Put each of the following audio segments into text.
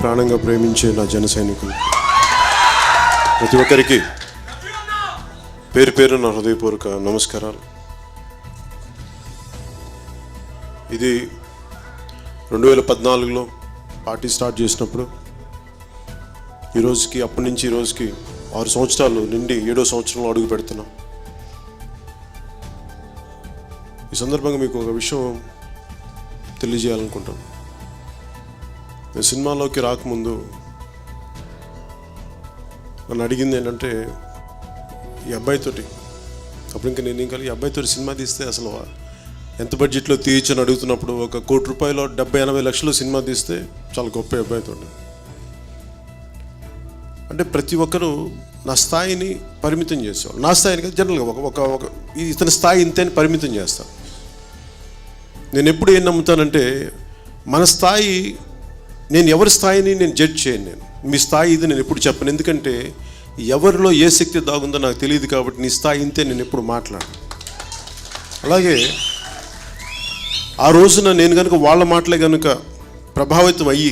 ప్రాణంగా ప్రేమించే నా జన సైనికులు ప్రతి ఒక్కరికి పేరు పేరు నా హృదయపూర్వక నమస్కారాలు. ఇది 2014లో పార్టీ స్టార్ట్ చేసినప్పుడు ఈరోజుకి అప్పటి నుంచి ఈ రోజుకి 6 సంవత్సరాలు నిండి 7వ సంవత్సరంలో అడుగు పెడుతున్నాం. ఈ సందర్భంగా మీకు ఒక విషయం తెలియజేయాలనుకుంటాను. నేను సినిమాలోకి రాకముందు నన్ను అడిగింది ఏంటంటే, ఈ అబ్బాయితోటి అప్పుడు ఇంకా నేను ఈ అబ్బాయితో సినిమా తీస్తే అసలు ఎంత బడ్జెట్లో తీయచ్చని అడుగుతున్నప్పుడు, 1 కోటి రూపాయలు 70-80 లక్షలు సినిమా తీస్తే చాలా గొప్ప అబ్బాయితో. అంటే ప్రతి ఒక్కరూ నా స్థాయిని పరిమితం చేసేవాళ్ళు. నా స్థాయిని కాదు, జనరల్గా ఒక ఇతని స్థాయి ఇంతని పరిమితం చేస్తాను. నేను ఎప్పుడు ఏం నమ్ముతానంటే, మన స్థాయి, నేను ఎవరి స్థాయిని నేను జడ్జ్ చేయను. నేను మీ స్థాయి ఇది నేను ఎప్పుడు చెప్పను. ఎందుకంటే ఎవరిలో ఏ శక్తి దాగుందో నాకు తెలియదు కాబట్టి నీ స్థాయి ఇంతే నేను ఎప్పుడు మాట్లాడను. అలాగే ఆ రోజున నేను కనుక వాళ్ళ మాటలే కనుక ప్రభావితం అయ్యి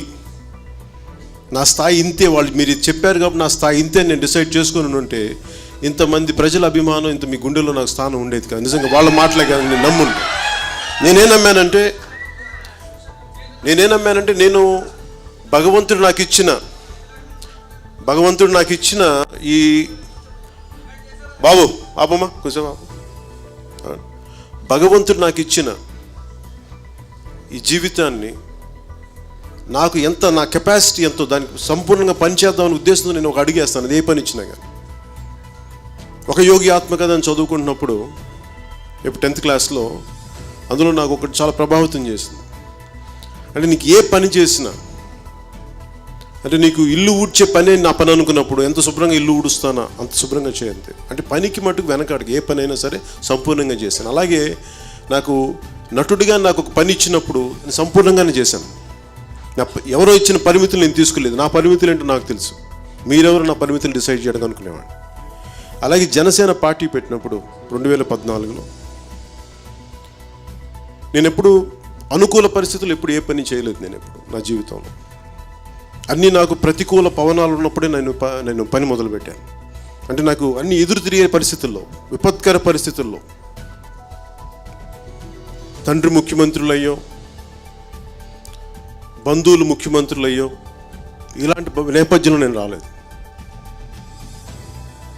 నా స్థాయి ఇంతే, వాళ్ళు మీరు చెప్పారు కాబట్టి నా స్థాయి ఇంతే నేను డిసైడ్ చేసుకుని ఉంటే ఇంతమంది ప్రజల అభిమానం, ఇంత మీ గుండెలో నాకు స్థానం ఉండేది కాదు. నిజంగా వాళ్ళ మాటలే కాదు, నేను నమ్ముంటే. నేనేం నమ్మానంటే నేను భగవంతుడు నాకు ఇచ్చిన ఈ బాబు ఆపమ్మా కొంచెం భగవంతుడు నాకు ఇచ్చిన ఈ జీవితాన్ని నాకు ఎంత, నా కెపాసిటీ ఎంతో దానికి సంపూర్ణంగా పనిచేద్దామని ఉద్దేశంతో నేను ఒక అడిగేస్తాను. అది ఏ పని ఇచ్చినా కానీ. ఒక యోగి ఆత్మకథను చదువుకుంటున్నప్పుడు ఇప్పుడు 10th క్లాస్లో అందులో నాకు ఒకటి చాలా ప్రభావితం చేసింది. అంటే నీకు ఏ పని చేసినా, అంటే నీకు ఇల్లు ఊడ్చే పనే నా పని అనుకున్నప్పుడు ఎంత శుభ్రంగా ఇల్లు ఊడుస్తానా అంత శుభ్రంగా చేయంతే. అంటే పనికి మటుకు వెనకాడికి ఏ పని అయినా సరే సంపూర్ణంగా చేశాను. అలాగే నాకు నటుడిగా నాకు ఒక పని ఇచ్చినప్పుడు నేను సంపూర్ణంగానే చేశాను. ఎవరో ఇచ్చిన పరిమితులు నేను తీసుకోలేదు. నా పరిమితులు ఏంటో నాకు తెలుసు. మీరెవరు నా పరిమితులు డిసైడ్ చేయడానికి అనుకునేవాడిని. అలాగే జనసేన పార్టీ పెట్టినప్పుడు 2014లో నేను ఎప్పుడు అనుకూల పరిస్థితులు ఎప్పుడు ఏ పని చేయలేదు. నేను ఎప్పుడు నా జీవితంలో అన్నీ నాకు ప్రతికూల పవనాలు ఉన్నప్పుడే నేను పని మొదలుపెట్టాను. అంటే నాకు అన్ని ఎదురు తిరిగే పరిస్థితుల్లో, విపత్కర పరిస్థితుల్లో, తండ్రి ముఖ్యమంత్రులయ్యో, బంధువులు ముఖ్యమంత్రులయ్యో, ఇలాంటి నేపథ్యంలో నేను రాలేదు.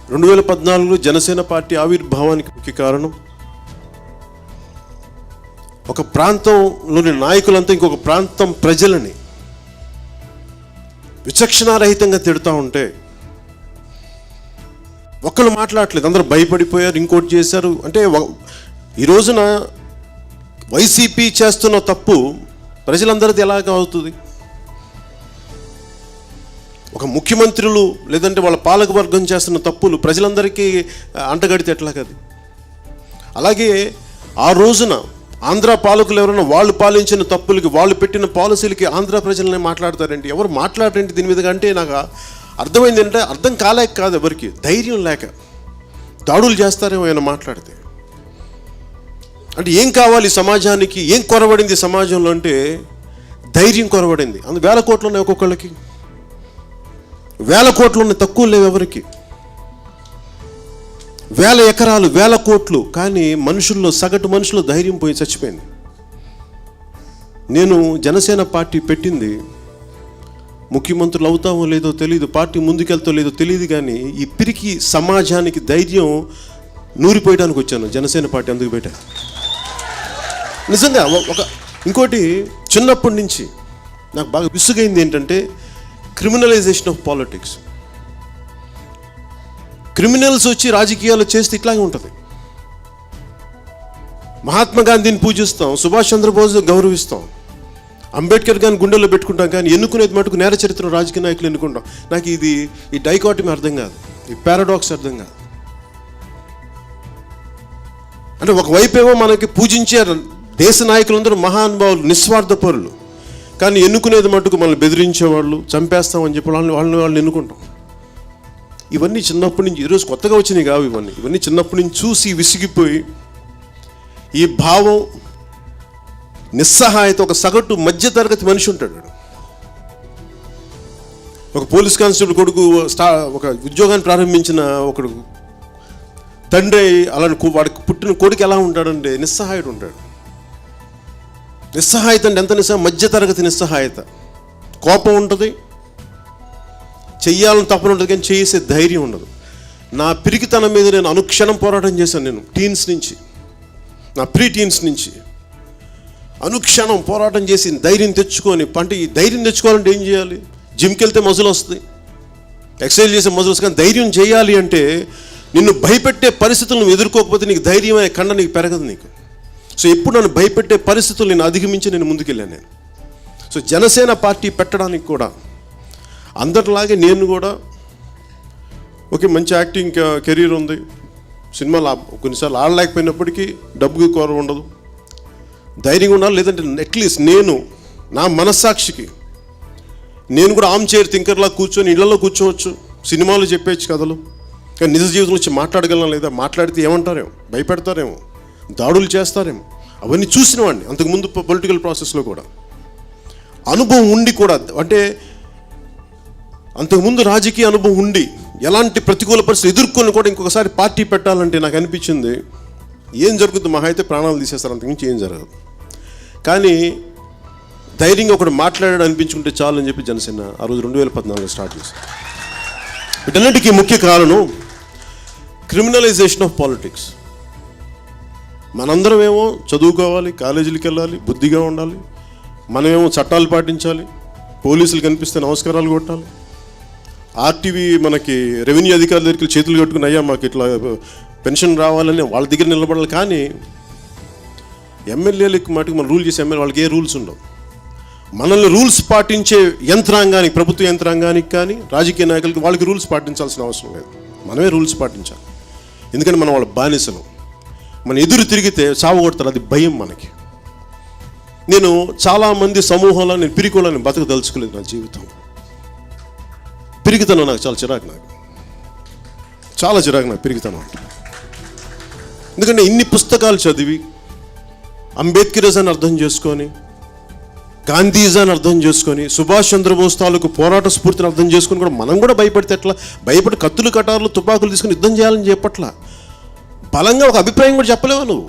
2014లో జనసేన పార్టీ ఆవిర్భావానికి ముఖ్య కారణం ఒక ప్రాంతంలోని నాయకులంతా ఇంకొక ప్రాంతం ప్రజలని విచక్షణారహితంగా తిడుతూ ఉంటే ఒక్కళ్ళు మాట్లాడలేదు, అందరూ భయపడిపోయారు, ఇంకోటి చేశారు. అంటే ఈ రోజున వైసీపీ చేస్తున్న తప్పు ప్రజలందరిది ఎలాగ అవుతుంది? ఒక ముఖ్యమంత్రులు లేదంటే వాళ్ళ పాలక వర్గం చేస్తున్న తప్పులు ప్రజలందరికీ అంటగడితే ఎట్లా కదా? అలాగే ఆ రోజున ఆంధ్ర పాలకులు ఎవరైనా వాళ్ళు పాలించిన తప్పులకి, వాళ్ళు పెట్టిన పాలసీలకి ఆంధ్ర ప్రజలనే మాట్లాడతారండి. ఎవరు మాట్లాడరండి దీని మీద అంటే నాకు అర్థమైంది ఏంటంటే, అర్థం కాలేక కాదు, ఎవరికి ధైర్యం లేక దాడులు చేస్తారేమో ఆయన మాట్లాడితే. అంటే ఏం కావాలి సమాజానికి, ఏం కొరబడింది సమాజంలో అంటే ధైర్యం కొరబడింది. అందుకు 1000 కోట్లు ఉన్నాయి ఒక్కొక్కళ్ళకి, 1000 కోట్లు ఉన్నాయి, తక్కువ లేవు ఎవరికి. 1000 ఎకరాలు, 1000 కోట్లు, కానీ మనుషుల్లో, సగటు మనుషుల్లో ధైర్యం పోయి చచ్చిపోయింది. నేను జనసేన పార్టీ పెట్టింది ముఖ్యమంత్రులు అవుతామో లేదో తెలియదు, పార్టీ ముందుకెళ్తో లేదో తెలియదు, కానీ ఈ పిరికి సమాజానికి ధైర్యం నూరిపోయడానికి వచ్చాను. జనసేన పార్టీ అందుకు పెట్టాను. నిజంగా ఇంకోటి చిన్నప్పటి నుంచి నాకు బాగా విసుగైంది ఏంటంటే క్రిమినలైజేషన్ ఆఫ్ పాలిటిక్స్. క్రిమినల్స్ వచ్చి రాజకీయాలు చేస్తే ఇట్లాగే ఉంటుంది. మహాత్మా గాంధీని పూజిస్తాం, సుభాష్ చంద్రబోస్ గౌరవిస్తాం, అంబేద్కర్ గారిని గుండెల్లో పెట్టుకుంటాం, కానీ ఎన్నుకునేది మటుకు నేర చరిత్ర రాజకీయ నాయకులు ఎన్నుకుంటాం. నాకు ఈ డైకాటమీ అర్థం కాదు, ఈ పారాడాక్స్ అర్థం కాదు. అంటే ఒకవైపేమో మనకి పూజించే దేశ నాయకులందరూ మహానుభావులు, నిస్వార్థ పరులు, కానీ ఎన్నుకునేది మటుకు మనల్ని బెదిరించేవాళ్ళు, చంపేస్తామని చెప్పి వాళ్ళని ఎన్నుకుంటాం. ఇవన్నీ చిన్నప్పటి నుంచి, ఈరోజు కొత్తగా వచ్చినాయి కావు ఇవన్నీ చిన్నప్పటి నుంచి చూసి విసిగిపోయి ఈ భావం, నిస్సహాయత, ఒక సగటు మధ్యతరగతి మనిషి ఉంటాడు, ఒక పోలీస్ కానిస్టేబుల్ కొడుకు ఒక ఉద్యోగాన్ని ప్రారంభించిన ఒకడు తండ్రి అలాంటి వాడికి పుట్టిన కొడుకు ఎలా ఉంటాడంటే నిస్సహాయుడు ఉంటాడు. నిస్సహాయత అంటే ఎంత మధ్యతరగతి నిస్సహాయత. కోపం ఉంటుంది, చెయ్యాలని తప్పని ఉంటుంది, కానీ చేసే ధైర్యం ఉండదు. నా పిరికితనం మీద నేను అనుక్షణం పోరాటం చేశాను. నేను టీన్స్ నుంచి, నా ప్రీ టీన్స్ నుంచి అనుక్షణం పోరాటం చేసి ధైర్యం తెచ్చుకొని, అంటే ఈ ధైర్యం తెచ్చుకోవాలంటే ఏం చేయాలి? జిమ్కి వెళ్తే మజులు వస్తుంది, ఎక్సర్సైజ్ చేసే మజులు వస్తుంది. కానీ ధైర్యం చేయాలి అంటే నిన్ను భయపెట్టే పరిస్థితులను ఎదుర్కోకపోతే నీకు ధైర్యం అనే కండ నీకు పెరగదు నీకు. సో ఎప్పుడు నన్ను భయపెట్టే పరిస్థితులు నేను అధిగమించి నేను ముందుకెళ్ళాను నేను. సో జనసేన పార్టీ పెట్టడానికి కూడా అందరిలాగే నేను కూడా ఓకే మంచి యాక్టింగ్ కెరీర్ ఉంది, సినిమాలు కొన్నిసార్లు ఆడలేకపోయినప్పటికీ డబ్బుకి కొరవ ఉండదు, ధైర్యం ఉండాలి. లేదంటే అట్లీస్ట్ నేను నా మనస్సాక్షికి నేను కూడా ఆమ్ చైర్ థింకర్లా కూర్చొని ఇళ్లలో కూర్చోవచ్చు, సినిమాలు చెప్పేచ్చు కథలు, కానీ నిజ జీవితంలో వచ్చి మాట్లాడగలం లేదా? మాట్లాడితే ఏమంటారేమో, భయపెడతారేమో, దాడులు చేస్తారేమో. అవన్నీ చూసిన వాడిని అంతకుముందు పొలిటికల్ ప్రాసెస్లో కూడా అనుభవం ఉండి కూడా, అంటే అంతకుముందు రాజకీయ అనుభవం ఉండి ఎలాంటి ప్రతికూల పరిస్థితులు ఎదుర్కొని కూడా ఇంకొకసారి పార్టీ పెట్టాలంటే నాకు అనిపించింది ఏం జరుగుతుంది, మహా అయితే ప్రాణాలు తీసేస్తారు, అంతకుమించి ఏం జరగదు. కానీ ధైర్యంగా ఒకటి మాట్లాడాడు అనిపించుకుంటే చాలు అని చెప్పి జనసేన ఆ రోజు 2014 స్టార్ట్ చేశారు. వీటన్నిటికీ ముఖ్య కారణం క్రిమినలైజేషన్ ఆఫ్ పాలిటిక్స్. మనందరం ఏమో చదువుకోవాలి, కాలేజీలకు వెళ్ళాలి, బుద్ధిగా ఉండాలి, మనమేమో చట్టాలు పాటించాలి, పోలీసులు కనిపిస్తే నమస్కారాలు కొట్టాలి, ఆర్టీవీ మనకి రెవెన్యూ అధికారుల దగ్గరికి చేతులు కట్టుకుని అయ్యా మాకు ఇట్లా పెన్షన్ రావాలని వాళ్ళ దగ్గర నిలబడాలి. కానీ ఎమ్మెల్యేలకు మటుకు మనం రూల్ చేసే ఎమ్మెల్యే వాళ్ళకి ఏ రూల్స్ ఉండవు. మనల్ని రూల్స్ పాటించే యంత్రాంగానికి, ప్రభుత్వ యంత్రాంగానికి కానీ రాజకీయ నాయకులకి వాళ్ళకి రూల్స్ పాటించాల్సిన అవసరం లేదు, మనమే రూల్స్ పాటించాలి. ఎందుకంటే మనం వాళ్ళ బానిసలు, మన ఎదురు తిరిగితే చావగొడతారు, అది భయం మనకి. నేను చాలామంది సమూహంలో నేను పిరికోళ్ళని బతకదలుచుకోలేదు. నా జీవితం పిరికితనం నాకు చాలా చిరాకు, చాలా చిరాకు నాకు పిరికితనం. ఎందుకంటే ఇన్ని పుస్తకాలు చదివి అంబేద్కరిజాన్ని అర్థం చేసుకొని, గాంధీజాన్ని అర్థం చేసుకొని, సుభాష్ చంద్రబోస్ తాలూకు పోరాట స్ఫూర్తిని అర్థం చేసుకొని కూడా మనం కూడా భయపడితే ఎట్లా? భయపడి కత్తులు కటార్లు తుపాకులు తీసుకుని యుద్ధం చేయాలని చెప్పట్లా. బలంగా ఒక అభిప్రాయం కూడా చెప్పలేవా నువ్వు?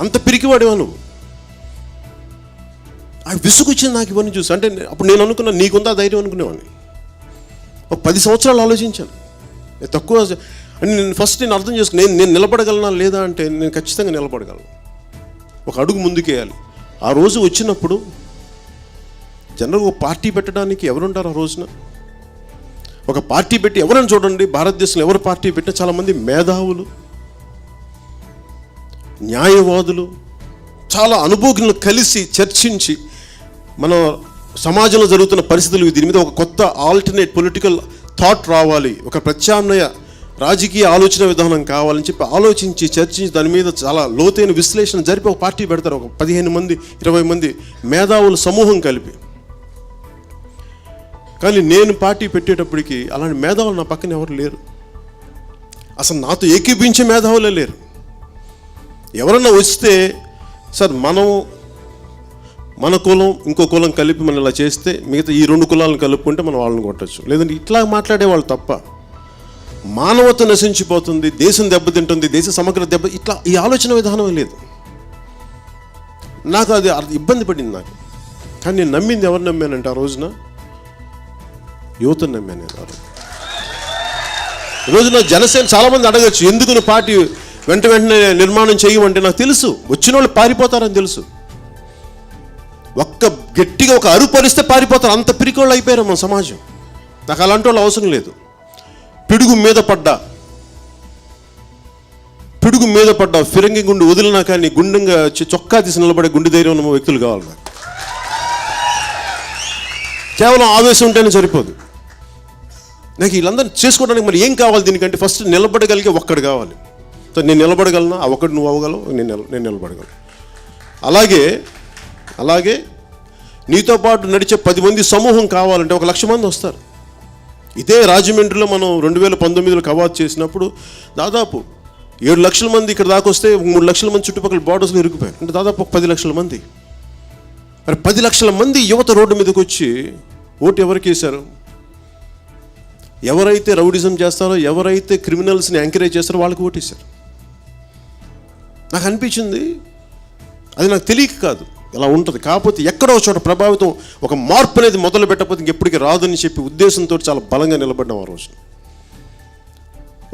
అంత పిరికివాడేవా నువ్వు? ఆ విసుగుచ్చింది నాకు ఇవన్నీ చూసి. అంటే అప్పుడు నేను అనుకున్నా నీకుందా ధైర్యం అనుకునేవాడిని. ఒక 10 సంవత్సరాలు ఆలోచించాను. తక్కువ అంటే నేను అర్థం చేసుకుని నేను నిలబడగలనా లేదా అంటే నేను ఖచ్చితంగా నిలబడగలను. ఒక అడుగు ముందుకేయాలి. ఆ రోజు వచ్చినప్పుడు జనరల్గా ఒక పార్టీ పెట్టడానికి ఎవరుంటారు ఆ రోజున? ఒక పార్టీ పెట్టి ఎవరైనా చూడండి, భారతదేశంలో ఎవరు పార్టీ పెట్టినా చాలామంది మేధావులు, న్యాయవాదులు, చాలా అనుభవజ్ఞులు కలిసి చర్చించి మన సమాజంలో జరుగుతున్న పరిస్థితులు దీని మీద ఒక కొత్త ఆల్టర్నేట్ పొలిటికల్ థాట్ రావాలి, ఒక ప్రత్యామ్నాయ రాజకీయ ఆలోచన విధానం కావాలని చెప్పి ఆలోచించి చర్చించి దాని మీద చాలా లోతైన విశ్లేషణ జరిపి ఒక పార్టీ పెడతారు. ఒక 15 మంది 20 మంది మేధావుల సమూహం కలిపి. కానీ నేను పార్టీ పెట్టేటప్పటికి అలాంటి మేధావులు నా పక్కన ఎవరు లేరు. అసలు నాతో ఏకీపించే మేధావులే లేరు. ఎవరన్నా వస్తే సార్ మన కులం ఇంకో కులం కలిపి మనం ఇలా చేస్తే మిగతా ఈ 2 కులాలను కలుపుకుంటే మనం వాళ్ళని కొట్టచ్చు. లేదంటే ఇట్లా మాట్లాడేవాళ్ళు తప్ప. మానవత నశించిపోతుంది, దేశం దెబ్బతింటుంది, దేశ సమగ్ర ఇట్లా ఈ ఆలోచన విధానం లేదు. నాకు అది ఇబ్బంది పడింది నాకు. కానీ నేను నమ్మింది ఎవరు నమ్మానంటే ఆ రోజున యువతను నమ్మాను నేను. ఈ రోజున జనసేన చాలామంది అడగచ్చు ఎందుకు నువ్వు పార్టీ వెంటనే నిర్మాణం చేయమంటే నాకు తెలుసు వచ్చిన వాళ్ళు పారిపోతారని తెలుసు. గట్టిగా ఒక అరుపరిస్తే పారిపోతారు, అంత పిరికోళ్ళు అయిపోయారు మన సమాజం. నాకు అలాంటి వాళ్ళు అవసరం లేదు. పిడుగు మీద పడ్డా ఫిరంగి గుండు వదిలినా కానీ గుండెంగా చొక్కా తీసి నిలబడే గుండె ధైర్యం ఉన్న వ్యక్తులు కావాలి నాకు. కేవలం ఆవేశం ఉంటేనే సరిపోదు. నాకు వీళ్ళందరూ చేసుకోవడానికి మరి ఏం కావాలి దీనికంటే ఫస్ట్ నిలబడగలిగే ఒక్కడు కావాలి. సో నేను నిలబడగలనా? ఆ ఒక్కడు నువ్వు అవ్వగలవు, నేను నిలబడగలను. అలాగే నీతో పాటు నడిచే 10 మంది సమూహం కావాలంటే 1,00,000 మంది వస్తారు. ఇదే రాజమండ్రిలో మనం 2019లో కవాతు చేసినప్పుడు దాదాపు 7 లక్షల మంది ఇక్కడ దాకా వస్తే 3 లక్షల మంది చుట్టుపక్కల బార్డర్స్లో ఇరుక్కుపోయారు. అంటే దాదాపు 10 లక్షల మంది. మరి 10 లక్షల మంది యువత రోడ్డు మీదకి వచ్చి ఓటు ఎవరికి వేశారు? ఎవరైతే రౌడిజం చేస్తారో, ఎవరైతే క్రిమినల్స్ని ఎంకరేజ్ చేస్తారో వాళ్ళకి ఓటేశారు. నాకు అనిపించింది, అది నాకు తెలియక కాదు, ఇలా ఉంటుంది. కాకపోతే ఎక్కడో చోట ప్రభావితం, ఒక మార్పు అనేది మొదలు పెట్టకపోతే ఇంకెప్పటికీ రాదని చెప్పి ఉద్దేశంతో చాలా బలంగా నిలబడ్డాం ఆ రోజు.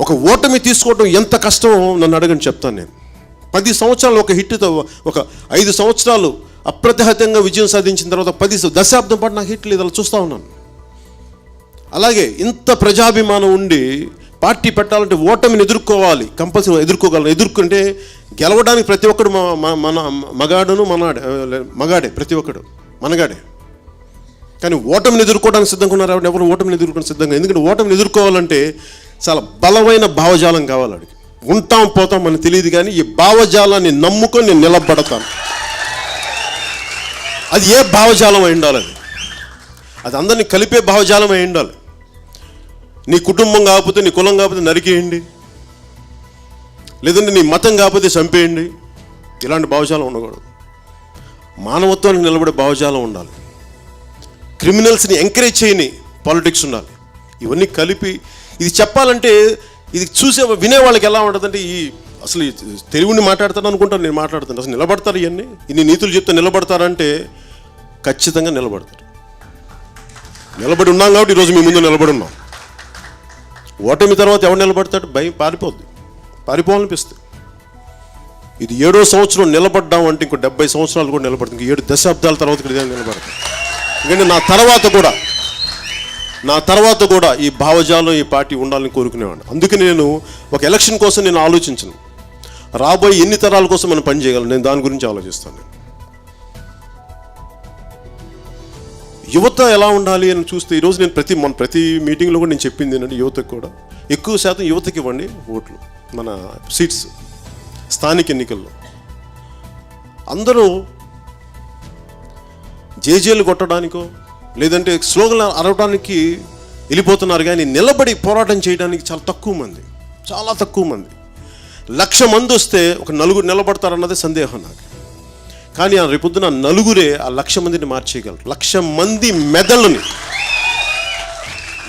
ఒక ఓటమి తీసుకోవడం ఎంత కష్టమో నన్ను అడగని చెప్తాను నేను. 10 సంవత్సరాలు ఒక హిట్తో, ఒక 5 సంవత్సరాలు అప్రతిహతంగా విజయం సాధించిన తర్వాత 10 దశాబ్దం పాటు నాకు హిట్ లేదు, అలా చూస్తూ ఉన్నాను. అలాగే ఇంత ప్రజాభిమానం ఉండి పార్టీ పెట్టాలంటే ఓటమిని ఎదుర్కోవాలి, కంపల్సరీ ఎదుర్కోగలను. ఎదుర్కొంటే గెలవడానికి ప్రతి ఒక్కడు మగాడే, ప్రతి ఒక్కడు మనగాడే. కానీ ఓటమిని ఎదుర్కోవడానికి సిద్ధంగా ఉన్నారు. ఎవరు ఓటమిని ఎదుర్కోవడానికి సిద్ధంగా? ఎందుకంటే ఓటమిని ఎదుర్కోవాలంటే చాలా బలమైన భావజాలం కావాలి. అడిగి ఉంటాం పోతాం అని తెలియదు, కానీ ఈ భావజాలాన్ని నమ్ముకొని నేను నిలబడతాను. అది ఏ భావజాలం అయి ఉండాలి? అది అందరినీ కలిపే భావజాలం అయి ఉండాలి. నీ కుటుంబం కాకపోతే, నీ కులం కాకపోతే నరికేయండి, లేదంటే నీ మతం కాకపోతే చంపేయండి. ఇలాంటి భావజాలం ఉండకూడదు. మానవత్వానికి నిలబడే భావజాలం ఉండాలి. క్రిమినల్స్ని ఎంకరేజ్ చేయని పాలిటిక్స్ ఉండాలి. ఇవన్నీ కలిపి ఇది చెప్పాలంటే, ఇది చూసే వినేవాళ్ళకి ఎలా ఉంటుందంటే, అసలు తెలుగుని మాట్లాడతాను అనుకుంటాను, నేను మాట్లాడుతాను. అసలు నిలబడతారు, ఇవన్నీ ఇన్ని నీతులు చెప్తే నిలబడతారంటే ఖచ్చితంగా నిలబడతారు. నిలబడి ఉన్నాం కాబట్టి ఈరోజు మీ ముందు నిలబడి ఉన్నాం. ఓటమి తర్వాత ఎవరు నిలబడతాడు? భయం, పారిపోవాలనిపిస్తుంది. ఇది 7వ సంవత్సరం నిలబడ్డాం అంటే ఇంకో 70 సంవత్సరాలు కూడా నిలబడుతుంది. 7 దశాబ్దాల తర్వాత ఇక్కడ నిలబడతాం. ఎందుకంటే నా తర్వాత కూడా ఈ భావజాలం, ఈ పార్టీ ఉండాలని కోరుకునేవాడిని. అందుకని నేను ఒక ఎలక్షన్ కోసం నేను ఆలోచించను. రాబోయే ఎన్ని తరాల కోసం మనం పని చేయగలను, నేను దాని గురించి ఆలోచిస్తాను. యువత ఎలా ఉండాలి అని చూస్తే, ఈరోజు నేను ప్రతి మీటింగ్లో కూడా నేను చెప్పింది ఏంటంటే, యువతకు కూడా ఎక్కువ శాతం యువతకి ఇవ్వండి ఓట్లు, మన సీట్స్. స్థానిక ఎన్నికల్లో అందరూ జేజేలు కొట్టడానికో లేదంటే స్లోగన్ అరవడానికి వెళ్ళిపోతున్నారు, కానీ నిలబడి పోరాటం చేయడానికి చాలా తక్కువ మంది. 1,00,000 మంది వస్తే ఒక 4 నిలబడతారన్నదే సందేహం నాకు. కానీ రేపొద్దున 4 ఆ 1,00,000 మందిని మార్చేయగలరు. 1,00,000 మంది మెదళ్ళని,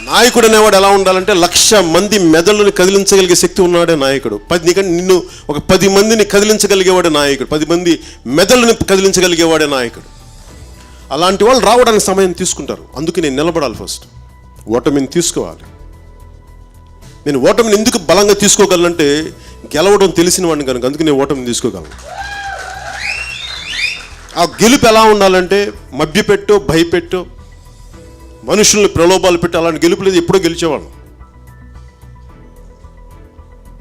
నాయకుడు అనేవాడు ఎలా ఉండాలంటే 1,00,000 మంది మెదళ్ళని కదిలించగలిగే శక్తి ఉన్నాడే నాయకుడు. నిన్ను ఒక 10 మందిని కదిలించగలిగేవాడే నాయకుడు. 10 మంది మెదళ్ళని కదిలించగలిగేవాడే నాయకుడు. అలాంటి వాళ్ళు రావడానికి సమయం తీసుకుంటారు. అందుకే నేను నిలబడాలి. ఫస్ట్ ఓటమిని తీసుకోవాలి. నేను ఓటమిని ఎందుకు బలంగా తీసుకోగలనంటే, గెలవడం తెలిసిన వాడిని కనుక. అందుకే నేను ఓటమిని తీసుకోగలను. ఆ గెలుపు ఎలా ఉండాలంటే, మభ్యపెట్టో, భయపెట్టో, మనుషుల్ని ప్రలోభాలు పెట్టి అలాంటి గెలుపు లేదు. ఎప్పుడో గెలిచేవాళ్ళం.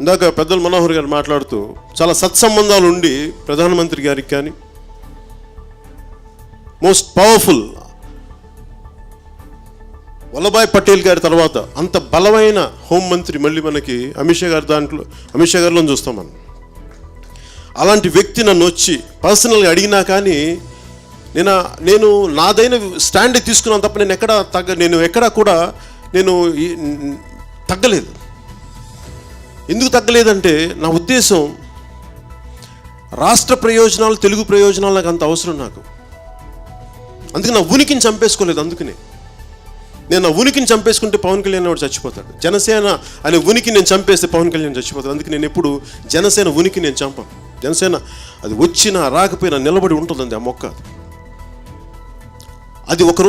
ఇందాక పెద్దలు మనోహర్ గారు మాట్లాడుతూ చాలా సత్సంబంధాలు ఉండి ప్రధానమంత్రి గారికి కానీ, మోస్ట్ పవర్ఫుల్ వల్లభాయ్ పటేల్ గారి తర్వాత అంత బలమైన హోంమంత్రి మళ్ళీ మనకి అమిత్ షా గారిలో చూస్తాం మనం. అలాంటి వ్యక్తి నన్ను వచ్చి పర్సనల్గా అడిగినా కానీ నేను నాదైన స్టాండ్ తీసుకున్నాను తప్ప నేను ఎక్కడా కూడా తగ్గలేదు. ఎందుకు తగ్గలేదంటే, నా ఉద్దేశం రాష్ట్ర ప్రయోజనాలు, తెలుగు ప్రయోజనాలు నాకు అంత అవసరం నాకు. అందుకే నా ఉనికిని చంపేసుకోలేదు. అందుకనే నేను నా ఉనికిని చంపేసుకుంటే పవన్ కళ్యాణ్ వాడు చచ్చిపోతాడు. జనసేన అనే ఉనికి నేను చంపేస్తే పవన్ కళ్యాణ్ చచ్చిపోతాడు. అందుకే నేను ఎప్పుడు జనసేన ఉనికి నేను చంపను. జనసేన అది వచ్చినా రాకపోయినా నిలబడి ఉంటుందండి ఆ మొక్క. అది ఒకరోజు